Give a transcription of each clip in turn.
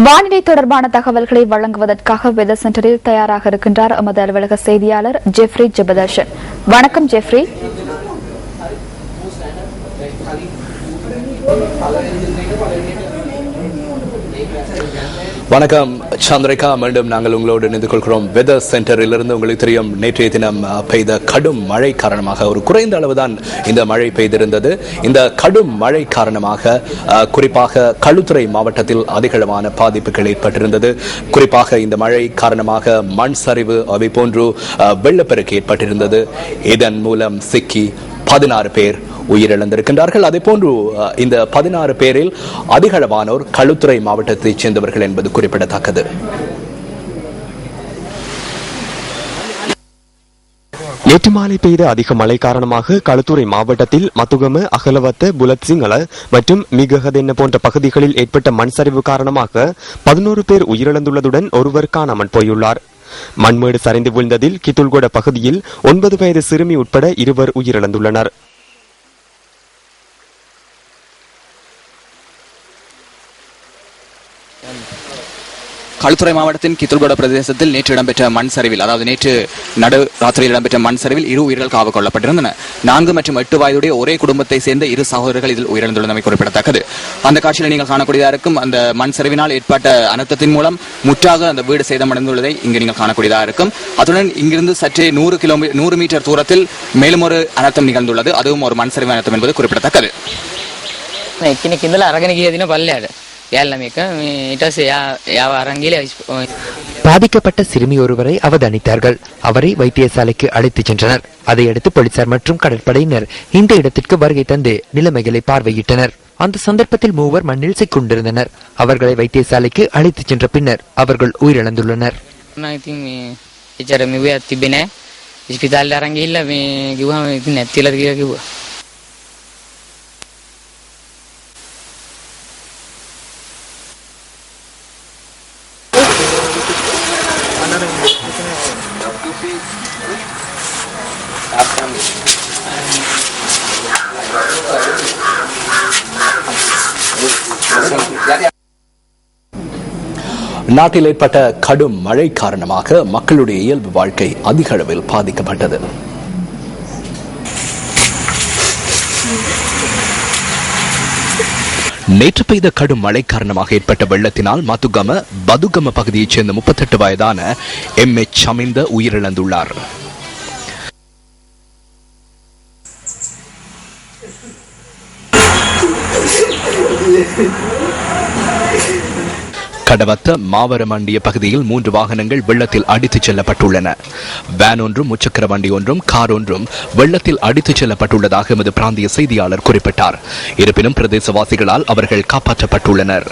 வானிலை தொடர்பான தகவல்களை வழங்குவதற்காக வெதர் சென்டரில் தயாராக இருக்கின்றார் எமது அலுவலக செய்தியாளர் ஜெஃப்ரி ஜெபதர்ஷன். வணக்கம் ஜெஃப்ரி. வணக்கம் சந்திரிகா. மீண்டும் நாங்கள் உங்களோடு இணைந்து கொள்கிறோம். வெதர் சென்டரில் இருந்து உங்களுக்கு தெரியும், நேற்றைய தினம் பெய்த கடும் மழை காரணமாக ஒரு குறைந்த அளவுதான் இந்த மழை பெய்திருந்தது. இந்த கடும் மழை காரணமாக குறிப்பாக களுத்துறை மாவட்டத்தில் அதிகளவான பாதிப்புகள் ஏற்பட்டிருந்தது. குறிப்பாக இந்த மழை காரணமாக மண் சரிவு அவை போன்று வெள்ளப்பெருக்கு ஏற்பட்டிருந்தது. இதன் மூலம் சிக்கி 16 பேர் உயிரிழந்திருக்கின்றார்கள். அதே போன்று இந்த 16 பேரில் அதிகளவானோர் களுத்துறை மாவட்டத்தைச் சேர்ந்தவர்கள் என்பது குறிப்பிடத்தக்கது. நேற்று மாலை பெய்த அதிக மழை காரணமாக களுத்துறை மாவட்டத்தில் மத்துகம, அகலவத்த, புலத்சிங்கள மற்றும் மிகஹதென்ன போன்ற பகுதிகளில் ஏற்பட்ட மண் சரிவு காரணமாக 11 பேர் உயிரிழந்துள்ளதுடன் ஒருவர் காணாமல் போயுள்ளார். மண்மேடு சரிந்து வீழ்ந்ததில் கித்துல்கொட பகுதியில் 9 வயது சிறுமி உட்பட 2 உயிரிழந்துள்ளனர். களுத்துறை மாவட்டத்தின் கித்துல்கொட பிரதேசத்தில் நேற்று இடம்பெற்ற மண் சரிவில், அதாவது நேற்று நடு ராத்திரியில் இடம்பெற்ற மண் சரிவில் 2 உயிர்கள் காவு கொள்ளப்பட்டிருந்தன. 4 மற்றும் 8 வயதுடைய ஒரே குடும்பத்தை சேர்ந்த 2 சகோதரர்கள் இதில் உயிரிழந்துள்ளமை குறிப்பிடத்தக்கது. அந்த காட்சியில் நீங்கள் காணக்கூடியதாக இருக்கும். அந்த மண் சரிவினால் ஏற்பட்ட அனர்த்தத்தின் மூலம் முற்றாக அந்த வீடு சேதமடைந்துள்ளதை இங்கு நீங்கள் காணக்கூடியதாக இருக்கும். அத்துடன் இங்கிருந்து சற்றே 100 மீட்டர் தூரத்தில் மேலும் ஒரு அனர்த்தம் நிகழ்ந்துள்ளது. அதுவும் ஒரு மண் சரிவு அனர்த்தம் என்பது குறிப்பிடத்தக்கது. பாதிக்கப்பட்ட சிறுமி ஒருவரை அவதானித்தார்கள். அவரை வைத்தியசாலைக்கு அழைத்துச் சென்றனர். அதையடுத்து போலீசார் மற்றும் கடற்படையினர் இந்த இடத்திற்கு வருகை தந்து நிலைமைகளை பார்வையிட்டனர். அந்த சந்தர்ப்பத்தில் 3 மண்ணில் சிக்கொண்டிருந்தனர். அவர்களை வைத்தியசாலைக்கு அழைத்துச் சென்ற பின்னர் அவர்கள் உயிரிழந்துள்ளனர். நாட்டில் ஏற்பட்ட கடும் மழை காரணமாக மக்களுடைய இயல்பு வாழ்க்கை அதிக அளவில் பாதிக்கப்பட்டது. நேற்று பெய்த கடும் மழை காரணமாக ஏற்பட்ட வெள்ளத்தினால் மத்துகம, பதுகம பகுதியைச் சேர்ந்த 38 வயதான MH சமிந்த உயிரிழந்துள்ளார். கடவத்த மாவரமண்டிய பகுதியில் 3 வாகனங்கள் வெள்ளத்தில் அடித்துச் செல்லப்பட்டுள்ளன. வேன் ஒன்றும், முச்சக்கர வண்டி ஒன்றும், கார் ஒன்றும் வெள்ளத்தில் அடித்துச் செல்லப்பட்டுள்ளதாக எமது பிராந்திய செய்தியாளர் குறிப்பிட்டார். இருப்பினும் பிரதேசவாசிகளால் அவர்கள் காப்பாற்றப்பட்டுள்ளனர்.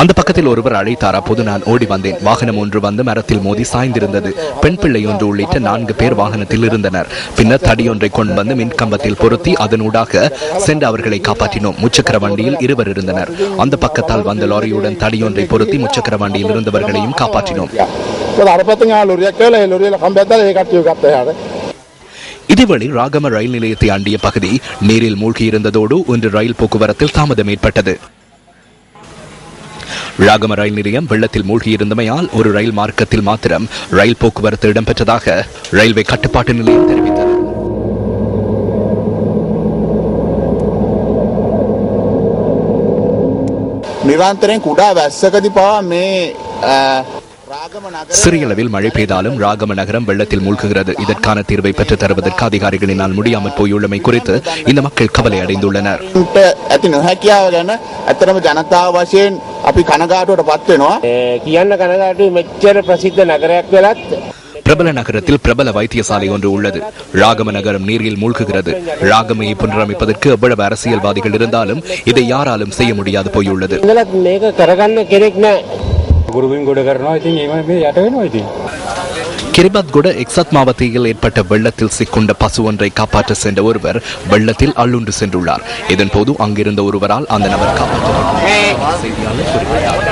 அந்த பக்கத்தில் ஒருவர் அழைத்தார். அப்போது நான் ஓடி வந்தேன். வாகனம் ஒன்று வந்து மரத்தில் மோதி சாய்ந்திருந்தது. பெண் பிள்ளை ஒன்று உள்ளிட்ட 4 பேர் வாகனத்தில் இருந்தனர். பின்னர் தடியொன்றை கொண்டு வந்து மின்கம்பத்தில் பொருத்தி அதனூடாக சென்று அவர்களை காப்பாற்றினோம். முச்சக்கர வண்டியில் 2 இருந்தனர். அந்த பக்கத்தால் வந்த லாரியுடன் தடியொன்றை பொருத்தி முச்சக்கர வண்டியில் இருந்தவர்களையும் காப்பாற்றினோம். இதேவேளை ராகம ரயில் நிலையத்தை அண்டிய பகுதி நீரில் மூழ்கியிருந்ததோடு இன்று ரயில் போக்குவரத்தில் தாமதம் ஏற்பட்டது. ராகம ரயில் நிலையம் வெள்ளத்தில் மூழ்கியிருந்தமையால் ஒரு ரயில் மார்க்கத்தில் மாத்திரம் ரயில் போக்குவரத்து இடம்பெற்றதாக ரயில்வே கட்டுப்பாட்டு நிலையம் தெரிவித்தது. நிரந்தரம் குடா වැස්සකදී පවා මේ சிறிய அளவில் மழை பெய்தாலும் ராகம நகரம் வெள்ளத்தில் மூழ்குகிறது. இதற்கான தீர்வை பெற்று தருவதற்கு அதிகாரிகளினால் முடியாமல் போயுள்ளமை குறித்து இந்த மக்கள் கவலை அடைந்துள்ளனர். பிரபல நகரத்தில் பிரபல வைத்தியசாலை ஒன்று உள்ளது. ராகம நகரம் நீரில் மூழ்குகிறது. ராகமையை புனரமைப்பதற்கு எவ்வளவு அரசியல்வாதிகள் இருந்தாலும் இதை யாராலும் செய்ய முடியாது போயுள்ளது. கிரிபத்குட எக்ஸத் மாவட்டத்தில் ஏற்பட்ட வெள்ளத்தில் சிக்கொண்ட பசு ஒன்றை காப்பாற்ற சென்ற ஒருவர் வெள்ளத்தில் அள்ளுண்டு சென்றுள்ளார். இதன்போது அங்கிருந்த ஒருவரால் அந்த நபர் காப்பாற்றப்பட்டார். செய்தியாளர் குறிப்பிட்டார்.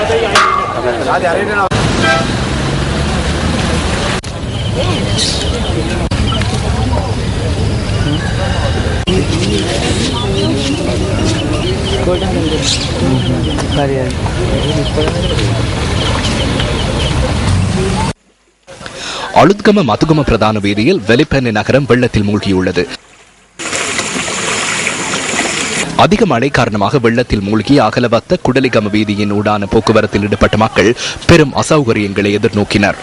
அளுத்கம மதுகம பிரதான வீதியில் வெலிப்பெண்ணை நகரம் வெள்ளத்தில் மூழ்கியுள்ளது. அதிக மழை காரணமாக வெள்ளத்தில் மூழ்கி அகலவத்த குடலிகம வீதியின் ஊடான போக்குவரத்தில் ஈடுபட்ட மக்கள் பெரும் அசௌகரியங்களை எதிர்நோக்கினர்.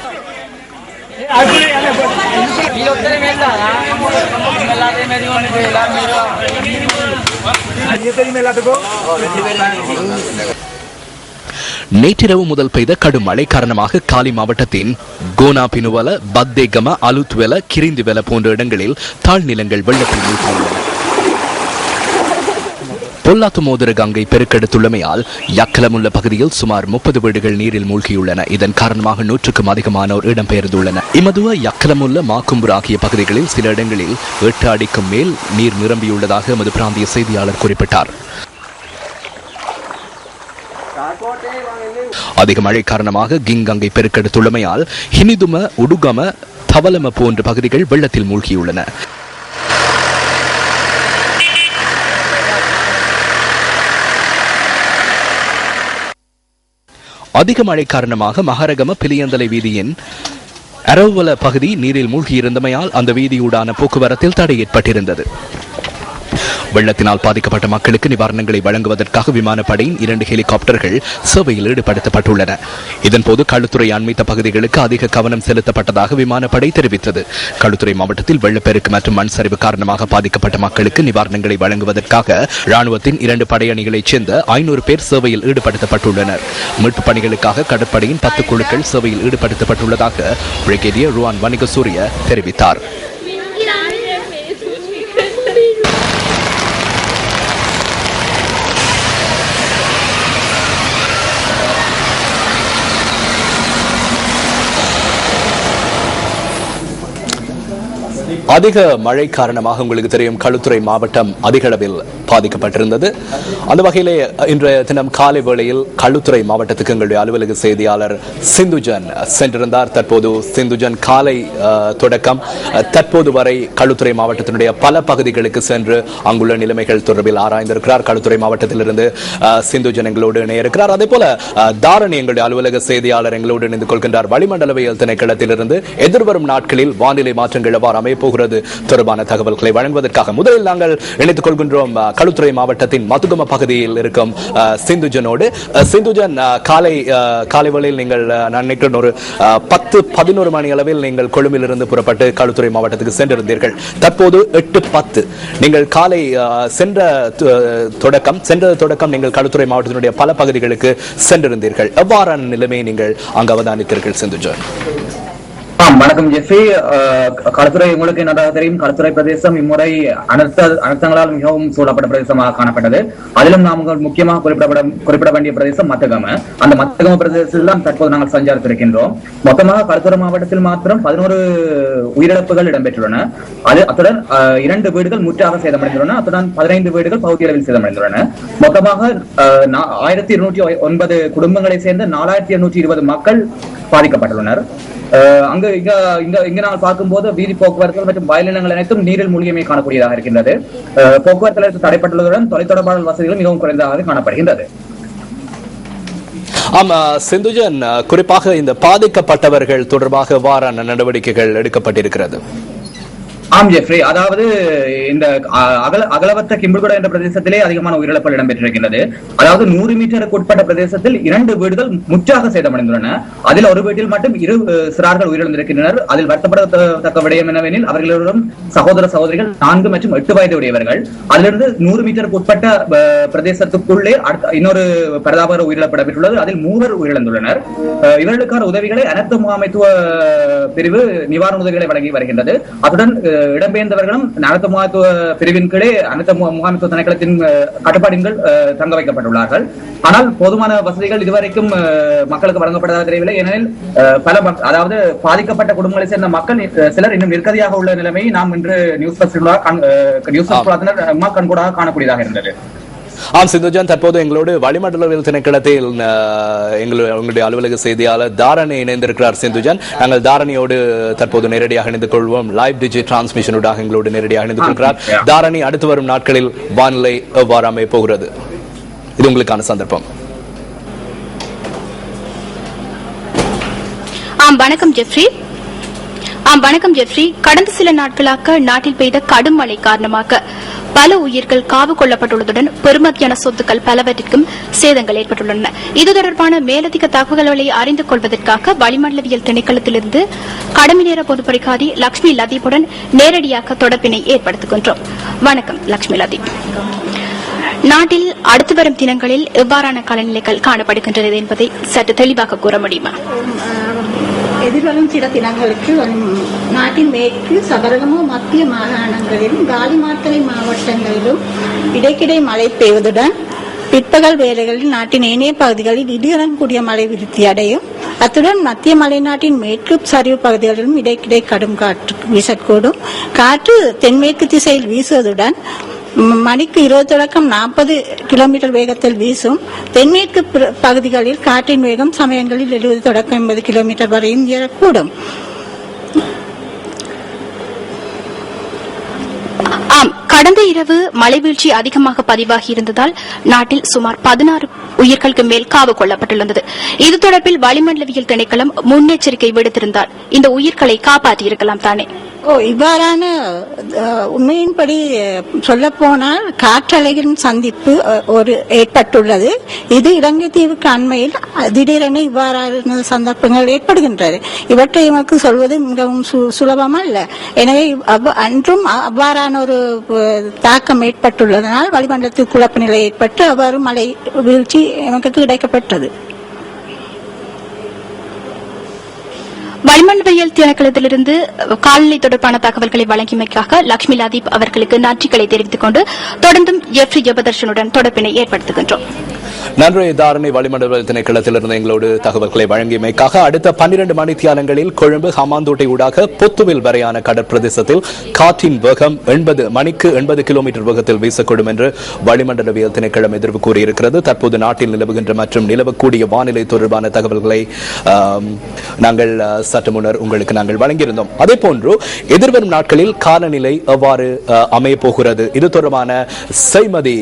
நேற்றிரவு முதல் பெய்த கடும் மழை காரணமாக காலி மாவட்டத்தின் கோனா பினுவல, பக்தேகம, அலுத்வெல, கிரிந்திவெல போன்ற இடங்களில் தாழ்நிலங்கள் வெள்ளத்தில் மூழ்கியுள்ளன. பொல்லாத்து மோதிர கங்கை பெருக்கெடுத்துள்ளமையால் யக்கலமுள்ள பகுதியில் சுமார் 30 வீடுகள் நீரில் மூழ்கியுள்ளன. இதன் காரணமாக 100க்கும் அதிகமானோர் இடம்பெயர்ந்துள்ளனர். இமதுவ, யக்கலமுள்ள, மாக்கும்புர் ஆகிய பகுதிகளில் சில இடங்களில் 8 அடிக்கும் மேல் நீர் நிரம்பியுள்ளதாக எமது பிராந்திய செய்தியாளர் குறிப்பிட்டார். அதிக மழை காரணமாக கிங்கங்கை பெருக்கெடுத்துள்ளமையால் ஹினிதும, உடுகம, தவலம போன்ற பகுதிகள் வெள்ளத்தில் மூழ்கியுள்ளன. அதிக மழை காரணமாக மகரகம பிலியந்தலை வீதியின் அரவல பகுதி நீரில் மூழ்கியிருந்தமையால் அந்த வீதியூடான போக்குவரத்தில் தடை ஏற்பட்டிருந்தது. வெள்ளத்தினால் பாதிக்கப்பட்ட மக்களுக்கு நிவாரணங்களை வழங்குவதற்காக விமானப்படையின் 2 ஹெலிகாப்டர்கள் சேவையில் ஈடுபடுத்தப்பட்டுள்ளன. இதன்போது களுத்துறை அண்மித்த பகுதிகளுக்கு அதிக கவனம் செலுத்தப்பட்டதாக விமானப்படை தெரிவித்தது. களுத்துறை மாவட்டத்தில் வெள்ளப்பெருக்கு மற்றும் மண் சரிவு காரணமாக பாதிக்கப்பட்ட மக்களுக்கு நிவாரணங்களை வழங்குவதற்காக ராணுவத்தின் 2 படையணிகளைச் சேர்ந்த 500 பேர் சேவையில் ஈடுபடுத்தப்பட்டுள்ளனர். மீட்புப் பணிகளுக்காக கடற்படையின் 10 குழுக்கள் சேவையில் ஈடுபடுத்தப்பட்டுள்ளதாக பிரிகேடியர் ருவான் வணிகசூரிய தெரிவித்தார். அதிக மழை காரணமாக உங்களுக்கு தெரியும் களுத்துறை மாவட்டம் அதிக அளவில் பாதிக்கப்பட்டிருந்தது. அந்த வகையிலே இன்றைய தினம் காலை வேளையில் களுத்துறை மாவட்டத்துக்கு எங்களுடைய அலுவலக செய்தியாளர் சிந்துஜன் சென்றிருந்தார். தற்போது சிந்துஜன் காலை தொடக்கம் தற்போது வரை களுத்துறை மாவட்டத்தினுடைய பல பகுதிகளுக்கு சென்று அங்குள்ள நிலைமைகள் தொடர்பில் ஆராய்ந்திருக்கிறார். களுத்துறை மாவட்டத்திலிருந்து சிந்துஜன் எங்களோடு இணையிருக்கிறார். அதே போல தாரணி எங்களுடைய அலுவலக செய்தியாளர் எங்களோடு இணைந்து கொள்கின்றார். வளிமண்டலவியல் திணைக்களத்திலிருந்து எதிர்வரும் நாட்களில் வானிலை மாற்றங்கள் எவ்வாறு அமைப்போகிறது தொடர்பான தகவல்களை வழங்குவதற்காக முதலில் நாங்கள் இணைத்துக் கொள்கின்றோம் களுத்துறை மாவட்டத்தின் மதுகம பகுதியில் இருக்கும் சிந்துஜனோடு. சிந்துஜன், காலை வேளையில் நீங்கள் நான் நினைக்கிறேன் ஒரு 10-11 மணி அளவில் நீங்கள் கொழும்பிலிருந்து புறப்பட்டு களுத்துறை மாவட்டத்துக்கு சென்றிருந்தீர்கள். தற்போது 8:10 நீங்கள் காலை சென்ற தொடக்கம் நீங்கள் களுத்துறை மாவட்டத்தினுடைய பல பகுதிகளுக்கு சென்றிருந்தீர்கள். எவ்வாறான நிலைமையை நீங்கள் அங்கு அவதானித்தீர்கள் சிந்துஜன்? வணக்கம் ஜெஃப்ரி. களத்துறை உங்களுக்கு நன்றாக தெரியும், களத்துறை பிரதேசம் இம்முறை அனர்த்தங்களால் மிகவும் சூழப்பட்ட பிரதேசமாக காணப்பட்டது. அதிலும் நாங்கள் முக்கியமாக குறிப்பிட வேண்டிய பிரதேசம் மத்தகம. அந்த மத்தகம பிரதேசத்தில் தான் தற்போது நாங்கள் சஞ்சாரித்திருக்கின்றோம். மொத்தமாக களத்துறை மாவட்டத்தில் மாத்திரம் 11 உயிரிழப்புகள் இடம்பெற்றுள்ளன. அத்துடன் 2 வீடுகள் முற்றாக சேதமடைந்துள்ளன. அத்துடன் 15 வீடுகள் பகுதியளவில் சேதமடைந்துள்ளன. மொத்தமாக 1209 குடும்பங்களை சேர்ந்த 4820 மக்கள் பாதிக்கப்பட்டுள்ளனர். இங்க நாங்கள் பார்க்கும்போது வீதி போக்குவரத்து மற்றும் வயலினங்கள் அனைத்தும் நீரில் மூழ்கியமை காணக்கூடியதாக இருக்கின்றது. போக்குவரத்து தடைப்பட்டுள்ளதுடன் தொலைத்தொடர்பாடல் வசதிகள் மிகவும் குறைந்ததாக காணப்படுகின்றது. ஆமா சிந்துஜன், குறிப்பாக இந்த பாதிக்கப்பட்டவர்கள் தொடர்பாக எவ்வாறான நடவடிக்கைகள் எடுக்கப்பட்டிருக்கிறது? ஆம் ஜெஃப்ரி, அதாவது இந்த அகலவத்த கிம்புல்குடா என்ற பிரதேசத்திலே அதிகமான உயிரிழப்புகள் இடம்பெற்றிருக்கின்றது. அதாவது 100 மீட்டருக்கு உட்பட்ட பிரதேசத்தில் 2 வீடுகள் முற்றாக சேதமடைந்துள்ளன. அதில் ஒரு வீட்டில் மட்டும் 2 சிறார்கள் உயிரிழந்திருக்கின்றனர். அதில் வருத்தப்படத்தக்க விடயம் என்னவெனில் அவர்களிடம் சகோதர சகோதரிகள் 4 மற்றும் 8 வயது உடையவர்கள். அதிலிருந்து 100 மீட்டருக்கு உட்பட்ட பிரதேசத்துக்குள்ளே இன்னொரு பிரதாபகர உயிரிழப்பு இடம்பெற்றுள்ளது. அதில் 3 உயிரிழந்துள்ளனர். இவர்களுக்கான உதவிகளை அனர்த்த முகாமைத்துவ பிரிவு நிவாரண உதவிகளை வழங்கி வருகின்றது. அத்துடன் இடம்பெயர்ந்தவர்களும் அனர்த்த முகாமைத்துவ பிரிவின் கீழே அனர்த்த முகாமைத்துவ திணைக்களத்தின் கட்டுப்பாட்டின் தங்க வைக்கப்பட்டுள்ளார்கள். ஆனால் போதுமான வசதிகள் இதுவரைக்கும் மக்களுக்கு வழங்கப்பட்டதாக தெரியவில்லை. ஏனெனில் அதாவது பாதிக்கப்பட்ட குடும்பங்களை சேர்ந்த மக்கள் சிலர் இன்னும் நிர்கதியாக உள்ள நிலைமையை நாம் இன்று நியூஸ் கண்கூடாக காணக்கூடியதாக இருந்தது. ஆம் சிந்துஜன், தற்போது எங்களோடு வளிமண்டலவியல் திணைக்களத்தில் எங்களுடைய அலுவலக செய்தியாளர் தாரணி இணைந்திருக்கிறார். சிந்துஜன், நாங்கள் தாரணியோடு தற்போது நேரடியாக இணைந்து கொள்வோம். லைவ் டிஜி டிரான்ஸ்மிஷனோடாக எங்களோடு நேரடியாக இணைந்து கொள்கிறார். தாரணி, அடுத்து வரும் நாட்களில் வானிலை எவ்வாறு அமைய போகிறது? இது உங்களுக்கான சந்தர்ப்பம். வணக்கம் ஜெஃப்ரி. கடந்த சில நாட்களாக நாட்டில் பெய்த கடும் மழை காரணமாக பல உயிர்கள் காவு கொள்ளப்பட்டுள்ளதுடன் பெருமதியான சொத்துக்கள் பலவற்றிற்கும் சேதங்கள் ஏற்பட்டுள்ளன. இது தொடர்பான மேலதிக தகவல்களை அறிந்து கொள்வதற்காக வளிமண்டலவியல் திணைக்களத்திலிருந்து கடமை நேர பொதுப்பணிக்காரி லட்சுமி லதீப்புடன் நேரடியாக தொடர்பினை ஏற்படுத்துகின்றோம். வணக்கம் லட்சுமி லதீப். நாட்டில் அடுத்து வரும் தினங்களில் எவ்வாறான காலநிலைகள் காணப்படுகின்றது என்பதை சற்று தெளிவாக கூற முடியுமா? எதிர்வரும் சில தினங்களுக்கு நாட்டின் மேற்கு சபரகம மத்திய மாகாணங்களிலும் காலி மாத்தறை மாவட்டங்களிலும் இடைக்கிடை மழை பெய்வதுடன் பிற்பகல் வேளைகளில் நாட்டின் ஏனைய பகுதிகளில் இடியுடன் கூடிய மழை விருத்தி அடையும். அத்துடன் மத்திய மலைநாட்டின் மேற்கு சரிவு பகுதிகளிலும் இடைக்கிடை கடும் காற்று வீசக்கூடும். காற்று தென்மேற்கு திசையில் வீசுவதுடன் மணிக்கு 20 தொடக்கம் 40 கிலோமீட்டர் வேகத்தில் வீசும். தென்மேற்கு பகுதிகளில் காற்றின் வேகம் சமயங்களில் 70 தொடக்கம் 80 கிலோமீட்டர் வரையும் ஏறக்கூடும். கடந்த இரவு மழை வீழ்ச்சி அதிகமாக பதிவாகி இருந்ததால் நாட்டில் சுமார் 16 உயிர்களுக்கு மேல் காவு கொள்ளப்பட்டுள்ளது. இது தொடர்பில் வளிமண்டலவியல் திணைக்களம் முன்னெச்சரிக்கை விடுத்திருந்தால் இந்த உயிர்களை காப்பாற்றியிருக்கலாம் தானே? இவ்வாறான உண்மையின்படி சொல்ல போனால் காற்றலைகளின் சந்திப்பு ஒரு ஏற்பட்டுள்ளது. இது இலங்கை தீவுக்கு அண்மையில் திடீரென இவ்வாறான சந்தர்ப்பங்கள் ஏற்படுகின்றது. இவற்றை எமக்கு சொல்வது மிகவும் சுலபமல்ல. எனவே அன்றும் அவ்வாறான ஒரு தாக்கம் ஏற்பட்டுள்ளதனால் வளிமண்டலத்தில் குழப்ப நிலை ஏற்பட்டு அவ்வாறு மழை வீழ்ச்சி எமக்கு கிடைக்கப்பட்டது. வளிமண்டலவியல் திணைக்களத்திலிருந்து காலநிலை தொடர்பான தகவல்களை வழங்கியமைக்காக லட்சுமி லதீப் அவர்களுக்கு நன்றிகளை தெரிவித்துக் கொண்டு தொடர்ந்தும் ஜெஃப்ரி ஜெபதர்ஷனுடன் தொடர்பினை ஏற்படுத்துகின்றோம். நன்றி தாரணை. வளிமண்டல திணைக்களத்திலிருந்து எங்களோடு தகவல்களை வழங்கியமைக்காக. அடுத்த 12 மணித்தியாலங்களில் கொழும்பு ஹமாந்தோட்டை ஊடாக பொத்துவில் வரையான கடற்பிரதேசத்தில் காற்றின் வேகம் மணிக்கு 80 கிலோமீட்டர் வேகத்தில் வீசக்கூடும் என்று வளிமண்டலவியல் திணைக்களம் எதிர்ப்பு கூறியிருக்கிறது. தற்போது நாட்டில் நிலவுகின்ற மற்றும் நிலவக்கூடிய வானிலை தொடர்பான தகவல்களை நாங்கள் சற்று முன்னர் உங்களுக்கு நாங்கள் வழங்கியிருந்தோம். அதே போன்று எதிர்வரும் நாட்களில் காலநிலை எவ்வாறு அமைய போகிறது இது தொடர்பான செய்மதி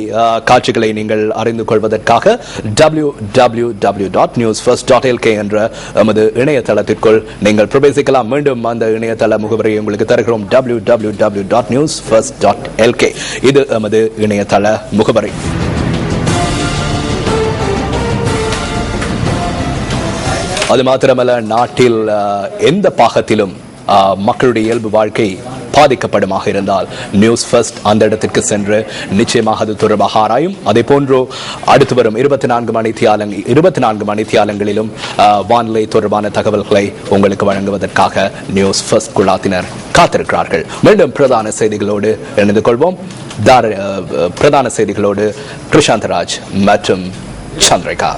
காட்சிகளை நீங்கள் அறிந்து கொள்வதற்காக www.newsfirst.lk என்ற எமது இணையதளத்திற்குள் நீங்கள் பிரவேசிக்கலாம். மீண்டும் அந்த இணையதள முகவரியை உங்களுக்கு தருகிறோம். www.newsfirst.lk இது எமது இணையதள முகவரி. அது மாத்திரமல்ல, நாட்டில் எந்த பாகத்திலும் மக்களுடைய இயல்பு வாழ்க்கை பாதிக்கப்படுமாக இருந்தால் நியூஸ் ஃபர்ஸ்ட் அந்த இடத்திற்கு சென்று நிச்சயமாக அது தொடர்பாக ஆராயும். அதே போன்று அடுத்து வரும் 24 மணித்தியாலங்களிலும் வானிலை தொடர்பான தகவல்களை உங்களுக்கு வழங்குவதற்காக நியூஸ் ஃபர்ஸ்ட் குழாத்தினர் காத்திருக்கிறார்கள். மீண்டும் பிரதான செய்திகளோடு இணைந்து கொள்வோம். பிரதான செய்திகளோடு கிருஷாந்தராஜ் மற்றும் சந்திரிகா.